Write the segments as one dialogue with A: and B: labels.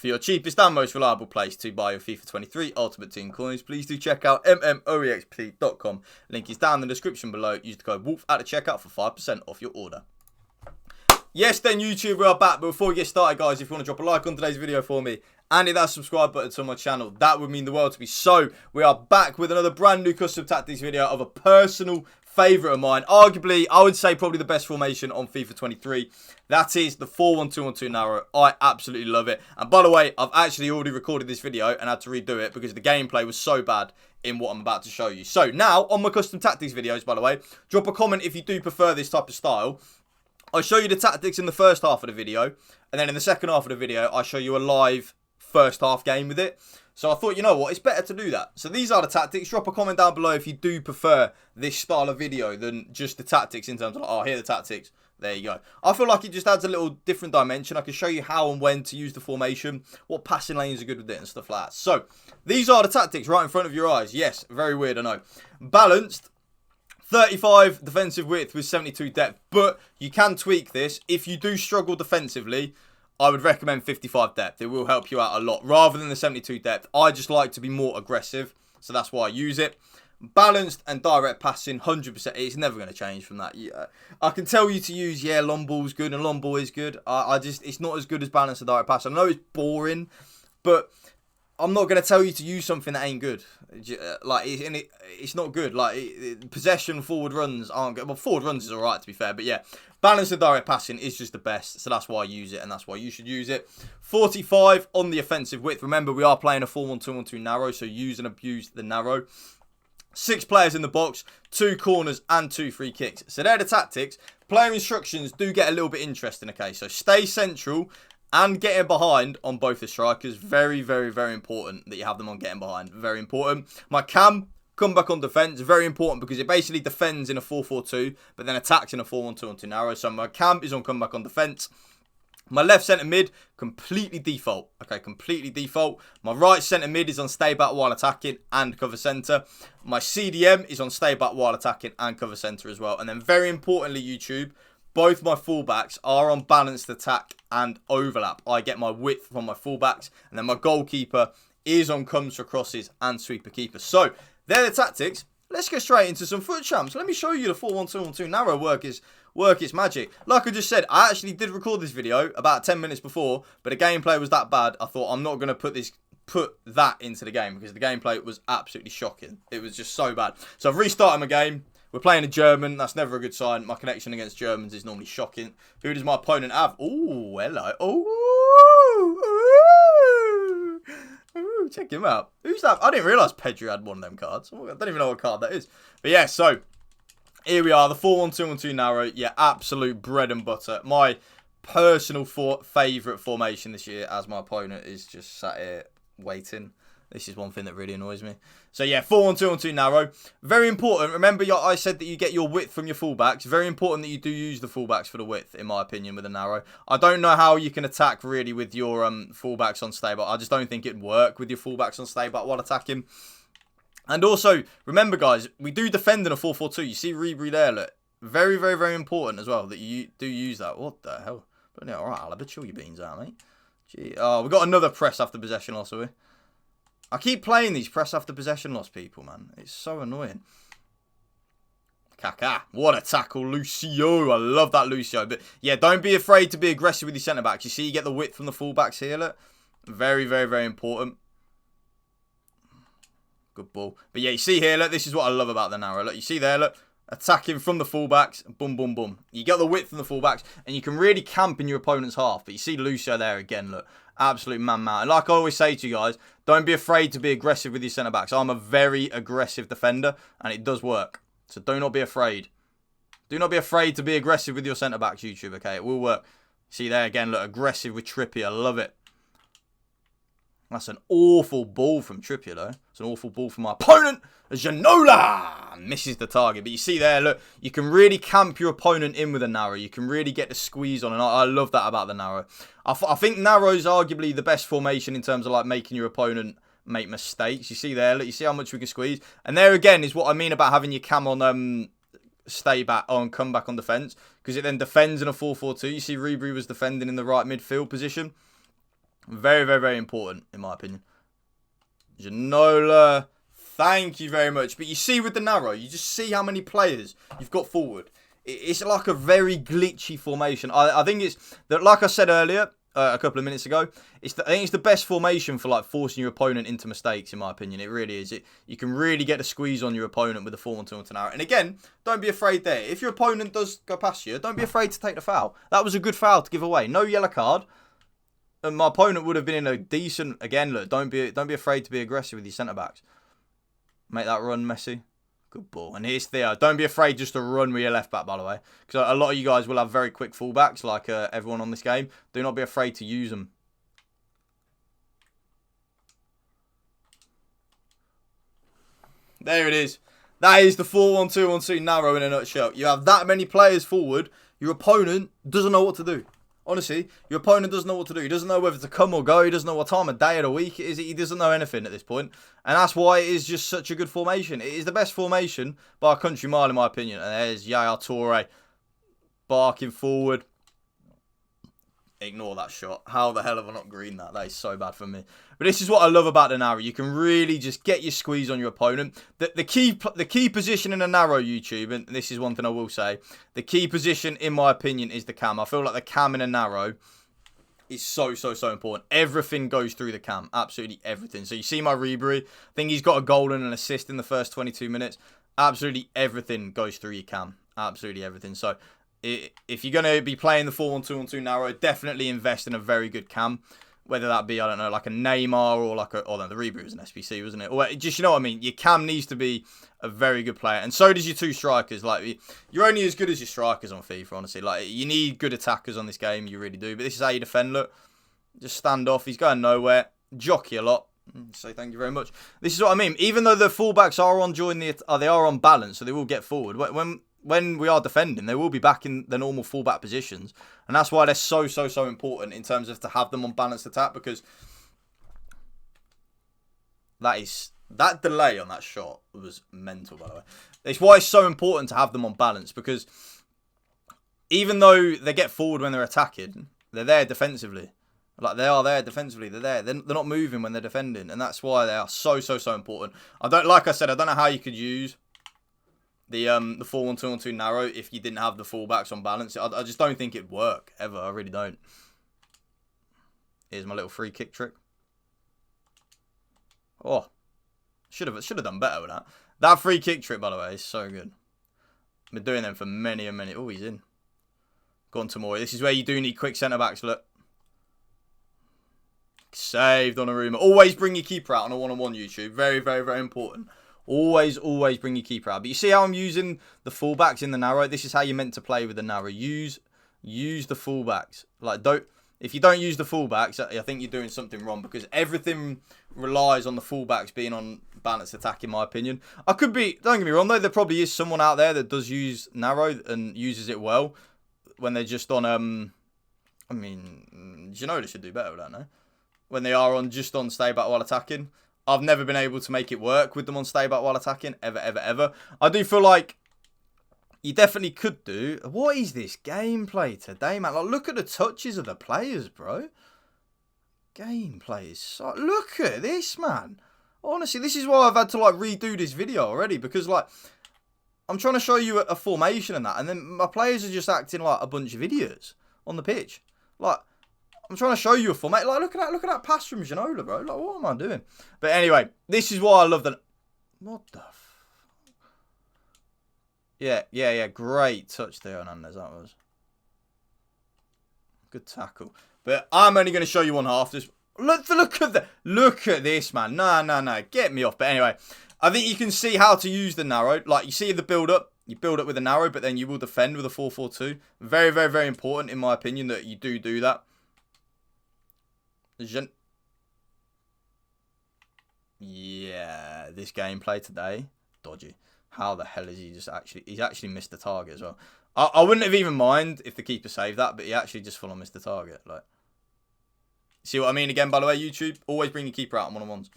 A: For your cheapest and most reliable place to buy your FIFA 23 Ultimate Team coins, please do check out mmoexp.com. Link is down in the description below. Use the code WOLF at the checkout for 5% off your order. Yes, then YouTube, we are back. But before we get started, guys, if you want to drop a like on today's video for me and hit that subscribe button to my channel, that would mean the world to me. So, we are back with another brand new custom tactics video of a personal favourite of mine. Arguably, I would say probably the best formation on FIFA 23. That is the 4-1-2-1-2 narrow. I absolutely love it. And by the way, I've actually already recorded this video and had to redo it because the gameplay was so bad in what I'm about to show you. So now, on my custom tactics videos, by the way, drop a comment if you do prefer this type of style. I show you the tactics in the first half of the video, and then in the second half of the video, I show you a live first half game with it. So I thought, you know what, it's better to do that. So these are the tactics. Drop a comment down below if you do prefer this style of video than just the tactics in terms of, oh, here are the tactics. There you go. I feel like it just adds a little different dimension. I can show you how and when to use the formation, what passing lanes are good with it and stuff like that. So these are the tactics right in front of your eyes. Yes, very weird, I know. Balanced. 35 defensive width with 72 depth, but you can tweak this. If you do struggle defensively, I would recommend 55 depth. It will help you out a lot rather than the 72 depth. I just like to be more aggressive, so that's why I use it. Balanced and direct passing, 100%. It's never going to change from that. Yeah, I can tell you to use, yeah, long ball's good and long ball is good. It's not as good as balanced and direct passing. I know it's boring, but I'm not going to tell you to use something that ain't good. It's not good. Possession, forward runs aren't good. Well, forward runs is alright, to be fair. But yeah, balanced and direct passing is just the best. So that's why I use it, and that's why you should use it. 45 on the offensive width. Remember, we are playing a 4-1-2-1-2 narrow, so use and abuse the narrow. 6 players in the box, 2 corners, and 2 free kicks. So they're the tactics. Player instructions do get a little bit interesting, okay? So stay central and getting behind on both the strikers. Very, very, very important that you have them on getting behind. Very important. My cam, come back on defence. Very important because it basically defends in a 4-4-2, but then attacks in a 4-1-2-1-2 narrow. So my cam is on come back on defence. My left centre mid, completely default. Okay, completely default. My right centre mid is on stay back while attacking and cover centre. My CDM is on stay back while attacking and cover centre as well. And then very importantly, YouTube, both my fullbacks are on balanced attack and overlap. I get my width from my fullbacks. And then my goalkeeper is on comes for crosses and sweeper keeper. So, they're the tactics. Let's get straight into some foot champs. Let me show you the 4-1-2-1-2 narrow work its magic. Like I just said, I actually did record this video about 10 minutes before, but the gameplay was that bad. I thought I'm not going to put that into the game because the gameplay was absolutely shocking. It was just so bad. So I've restarted my game. We're playing a German. That's never a good sign. My connection against Germans is normally shocking. Who does my opponent have? Oh, hello. Ooh, check him out. Who's that? I didn't realise Pedri had one of them cards. I don't even know what card that is. But yeah, so here we are. The 4-1-2-1-2 narrow. Yeah, absolute bread and butter. My personal favourite formation this year as my opponent is just sat here waiting. This is one thing that really annoys me. So yeah, 4-1-2-1-2 narrow. Very important. Remember, I said that you get your width from your fullbacks. Very important that you do use the fullbacks for the width, in my opinion, with a narrow. I don't know how you can attack really with your fullbacks on stay back. I just don't think it'd work with your fullbacks on stay back while attacking. And also, remember guys, we do defend in a 4-4-2. You see Ribery there, look. Very, very, very important as well that you do use that. What the hell? But yeah, alright, I'll have a chill your beans out, mate. Gee. Oh, we got another press after possession loss, have we? I keep playing these press after possession loss people, man. It's so annoying. Kaká. What a tackle, Lucio. I love that Lucio. But yeah, don't be afraid to be aggressive with your centre-backs. You see, you get the width from the full-backs here, look. Very, very, very important. Good ball. But yeah, you see here, look, this is what I love about the narrow. Look, you see there, look. Attacking from the fullbacks. Boom, boom, boom. You get the width from the fullbacks. And you can really camp in your opponent's half. But you see Lucio there again, look. Absolute man-man. And like I always say to you guys, don't be afraid to be aggressive with your centre-backs. I'm a very aggressive defender, and it does work. So do not be afraid. Do not be afraid to be aggressive with your centre-backs, YouTube, okay? It will work. See there again, look, aggressive with Trippier. I love it. That's an awful ball from Trippier, though. It's an awful ball from my opponent. Janola misses the target. But you see there, look, you can really camp your opponent in with a narrow. You can really get the squeeze on. And I love that about the narrow. I think narrow's arguably the best formation in terms of like making your opponent make mistakes. You see there, look, you see how much we can squeeze. And there again is what I mean about having your cam on stay back on, come back on defence. Because it then defends in a 4-4-2. You see Ribery was defending in the right midfield position. Very, very, very important, in my opinion. Ginola, thank you very much. But you see with the narrow, you just see how many players you've got forward. It's like a very glitchy formation. I think it's, like I said earlier, a couple of minutes ago, I think it's the best formation for like forcing your opponent into mistakes, in my opinion. It really is. You can really get a squeeze on your opponent with the 4-1-2 narrow. And again, don't be afraid there. If your opponent does go past you, don't be afraid to take the foul. That was a good foul to give away. No yellow card. And my opponent would have been in a decent, again, look, don't be afraid to be aggressive with your centre-backs. Make that run, Messi. Good ball. And here's Theo. Don't be afraid just to run with your left back, by the way. Because a lot of you guys will have very quick fullbacks, like everyone on this game. Do not be afraid to use them. There it is. That is the 4-1-2-1-2 narrow in a nutshell. You have that many players forward. Your opponent doesn't know what to do. Honestly, your opponent doesn't know what to do. He doesn't know whether to come or go. He doesn't know what time of day of the week it is. He doesn't know anything at this point. And that's why it is just such a good formation. It is the best formation by a country mile, in my opinion. And there's Yaya Toure barking forward. Ignore that shot. How the hell have I not greened that? That is so bad for me. But this is what I love about the narrow. You can really just get your squeeze on your opponent. The key position in a narrow, YouTube, and this is one thing I will say, the key position, in my opinion, is the cam. I feel like the cam in a narrow is so important. Everything goes through the cam. Absolutely everything. So you see my Ribery. I think he's got a goal and an assist in the first 22 minutes. Absolutely everything goes through your cam. Absolutely everything. So if you're going to be playing the 4-1-2-1-2 narrow, definitely invest in a very good cam. Whether that be, I don't know, like a Neymar or like a... Oh, no, the Ribery was an SPC, wasn't it? Or just, you know what I mean? Your cam needs to be a very good player. And so does your two strikers. Like, you're only as good as your strikers on FIFA, honestly. Like, you need good attackers on this game. You really do. But this is how you defend, look. Just stand off. He's going nowhere. Jockey a lot. Say thank you very much. This is what I mean. Even though the fullbacks are on they are on balance, so they will get forward. When we are defending, they will be back in the normal fullback positions. And that's why they're so important in terms of to have them on balanced attack, because that delay on that shot was mental, by the way. It's why it's so important to have them on balance, because even though they get forward when they're attacking, they're there defensively. Like, they are there defensively. They're there. They're not moving when they're defending. And that's why they are so important. Like I said, I don't know how you could use the 4-1-2-1-2 narrow if you didn't have the fullbacks on balance. I just don't think it'd work ever. I really don't. Here's my little free kick trick. Oh, should have done better with that. That free kick trick, by the way, is so good. I've been doing them for many and many. Oh, he's in. Gone to more. This is where you do need quick centre backs. Look, saved on a rumor. Always bring your keeper out on a one-on-one, YouTube. Very important. Always bring your keeper out. But you see how I'm using the fullbacks in the narrow? This is how you're meant to play with the narrow. Use the fullbacks. Like, if you don't use the fullbacks, I think you're doing something wrong, because everything relies on the fullbacks being on balanced attack, in my opinion. Don't get me wrong though, there probably is someone out there that does use narrow and uses it well when they're just on I mean, Ginola should do better with that, no? When they are just on stay back while attacking. I've never been able to make it work with them on stay back while attacking. Ever. I do feel like you definitely could do. What is this gameplay today, man? Like, look at the touches of the players, bro. Gameplay is so... Look at this, man. Honestly, this is why I've had to, like, redo this video already. Because, like, I'm trying to show you a formation and that. And then my players are just acting like a bunch of idiots on the pitch. Like... I'm trying to show you a format. Like, look at that pass from Ginola, bro. Like, what am I doing? But anyway, this is why I love the... What the Yeah. Great touch there, Hernandez. That was. Good tackle. But I'm only going to show you one half. Just look at this, man. No. Get me off. But anyway, I think you can see how to use the narrow. Like, you see the build-up. You build up with a narrow, but then you will defend with a 4-4-2. Very important, in my opinion, that you do that. Yeah, this gameplay today, dodgy. How the hell is he he's actually missed the target as well. I wouldn't have even mind if the keeper saved that, but he actually just full on missed the target. Like, see what I mean? Again, by the way, YouTube, always bring your keeper out on one-on-ones.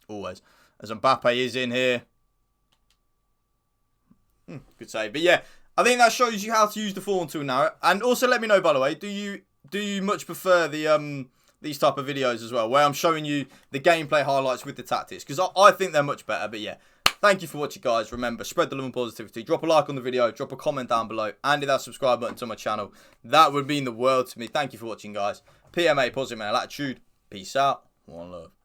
A: Always. As Mbappe is in here. Good save. But yeah, I think that shows you how to use the 4-1-2 narrow. And also let me know, by the way, do you do you much prefer the these type of videos as well, where I'm showing you the gameplay highlights with the tactics? Because I think they're much better. But yeah, thank you for watching, guys. Remember, spread the love and positivity. Drop a like on the video, drop a comment down below, and hit that subscribe button to my channel. That would mean the world to me. Thank you for watching, guys. PMA, positive mental attitude. Peace out. One love.